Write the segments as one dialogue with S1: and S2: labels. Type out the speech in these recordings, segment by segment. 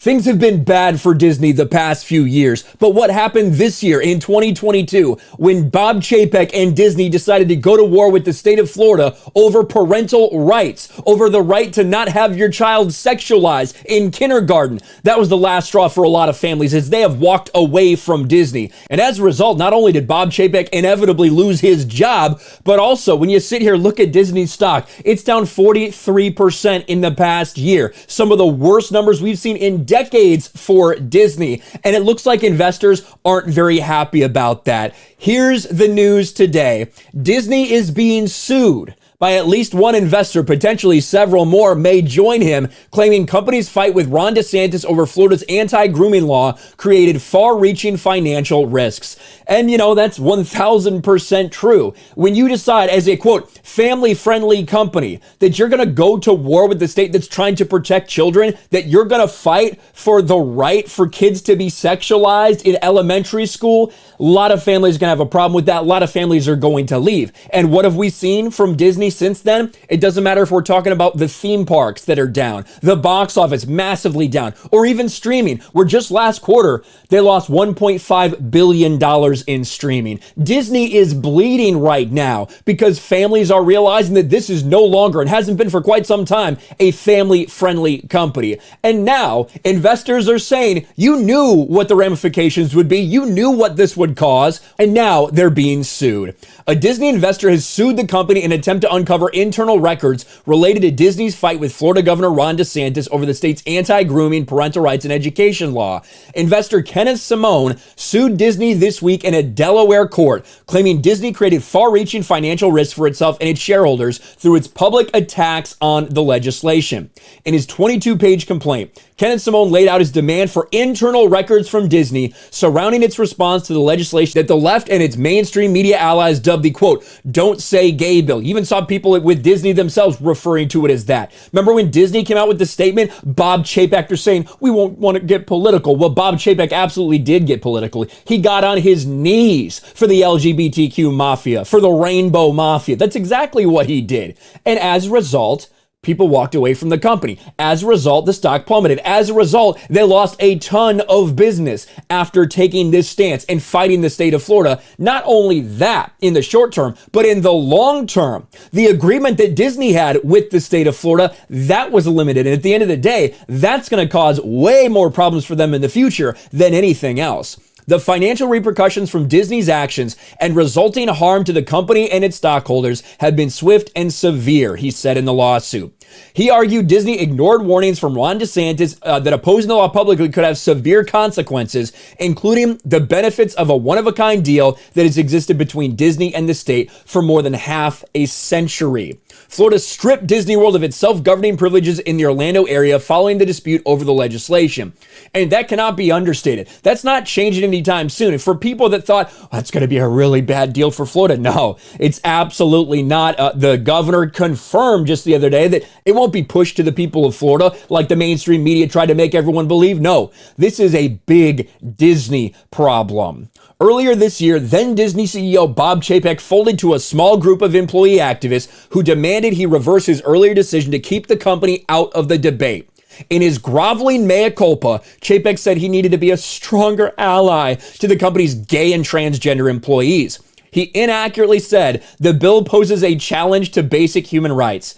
S1: Things have been bad for Disney the past few years, but what happened this year in 2022 when Bob Chapek and Disney decided to go to war with the state of Florida over parental rights, over the right to not have your child sexualized in kindergarten? That was the last straw for a lot of families as they have walked away from Disney. And as a result, not only did Bob Chapek inevitably lose his job, but also when you sit here, look at Disney's stock, it's down 43% in the past year. Some of the worst numbers we've seen in decades for Disney, and it looks like investors aren't very happy about that. Here's the news today. Disney is being sued by at least one investor. Potentially several more may join him, claiming companies' fight with Ron DeSantis over Florida's anti-grooming law created far-reaching financial risks. And you know, that's 1000% true. When you decide as a, quote, family-friendly company that you're going to go to war with the state that's trying to protect children, that you're going to fight for the right for kids to be sexualized in elementary school, a lot of families are going to have a problem with that. A lot of families are going to leave. And what have we seen from Disney since then? It doesn't matter if we're talking about the theme parks that are down, the box office massively down, or even streaming, where just last quarter, they lost $1.5 billion in streaming. Disney is bleeding right now because families are realizing that this is no longer, and hasn't been for quite some time, a family-friendly company. And now investors are saying, you knew what the ramifications would be, you knew what this would cause, and now they're being sued. A Disney investor has sued the company in an attempt to uncover internal records related to Disney's fight with Florida Governor Ron DeSantis over the state's anti-grooming, parental rights, and education law. Investor Kenneth Simone sued Disney this week in a Delaware court, claiming Disney created far-reaching financial risks for itself and its shareholders through its public attacks on the legislation. In his 22-page complaint, Kenneth Simone laid out his demand for internal records from Disney surrounding its response to the legislation that the left and its mainstream media allies dubbed the, quote, "Don't Say Gay bill." You even saw people with Disney themselves referring to it as that. Remember when Disney came out with the statement, Bob Chapek was saying, we won't want to get political. Well, Bob Chapek absolutely did get political. He got on his knees for the LGBTQ mafia, for the rainbow mafia. That's exactly what he did. And as a result, people walked away from the company. As a result, the stock plummeted. As a result, they lost a ton of business after taking this stance and fighting the state of Florida. Not only that in the short term, but in the long term, the agreement that Disney had with the state of Florida, that was limited. And at the end of the day, that's going to cause way more problems for them in the future than anything else. The financial repercussions from Disney's actions and resulting harm to the company and its stockholders have been swift and severe, he said in the lawsuit. He argued Disney ignored warnings from Ron DeSantis that opposing the law publicly could have severe consequences, including the benefits of a one-of-a-kind deal that has existed between Disney and the state for more than half a century. Florida stripped Disney World of its self-governing privileges in the Orlando area following the dispute over the legislation. And that cannot be understated. That's not changing anytime soon. And for people that thought, that's going to be a really bad deal for Florida, no, it's absolutely not. The governor confirmed just the other day that it won't be pushed to the people of Florida like the mainstream media tried to make everyone believe. No, this is a big Disney problem. Earlier this year, then Disney CEO Bob Chapek folded to a small group of employee activists who demanded he reverse his earlier decision to keep the company out of the debate. In his groveling mea culpa, Chapek said he needed to be a stronger ally to the company's gay and transgender employees. He inaccurately said the bill poses a challenge to basic human rights.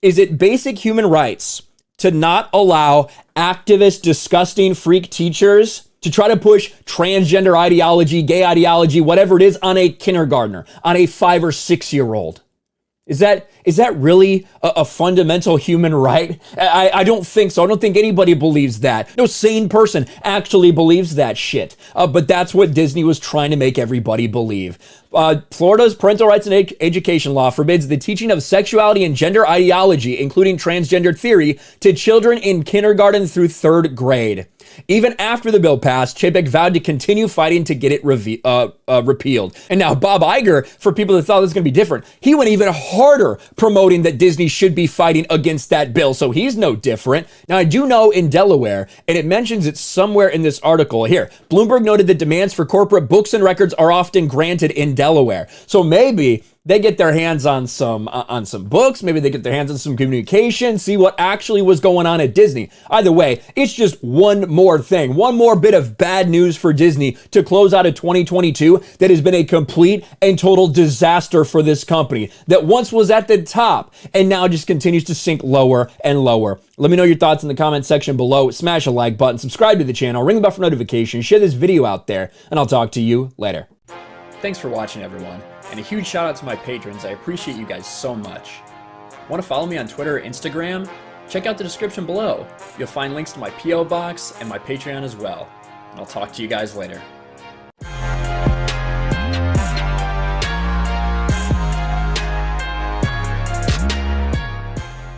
S1: Is it basic human rights to not allow activist, disgusting freak teachers to try to push transgender ideology, gay ideology, whatever it is, on a kindergartner, on a 5 or 6 year old? Is that really a fundamental human right? I don't think so. I don't think anybody believes that. No sane person actually believes that shit. But that's what Disney was trying to make everybody believe. Florida's parental rights and education law forbids the teaching of sexuality and gender ideology, including transgender theory, to children in kindergarten through 3rd grade. Even after the bill passed, Chapek vowed to continue fighting to get it repealed. And now Bob Iger, for people that thought this was going to be different, he went even harder promoting that Disney should be fighting against that bill. So he's no different. Now, I do know in Delaware, and it mentions it somewhere in this article here, Bloomberg noted that demands for corporate books and records are often granted in Delaware. So maybe they get their hands on some books, maybe they get their hands on some communication, see what actually was going on at Disney. Either way, it's just one more thing, one more bit of bad news for Disney to close out of 2022 that has been a complete and total disaster for this company that once was at the top and now just continues to sink lower and lower. Let me know your thoughts in the comment section below. Smash a like button, subscribe to the channel, ring the bell for notifications, share this video out there, and I'll talk to you later. Thanks for watching, everyone. And a huge shout out to my patrons. I appreciate you guys so much. Want to follow me on Twitter or Instagram? Check out the description below. You'll find links to my P.O. box and my Patreon as well. And I'll talk to you guys later.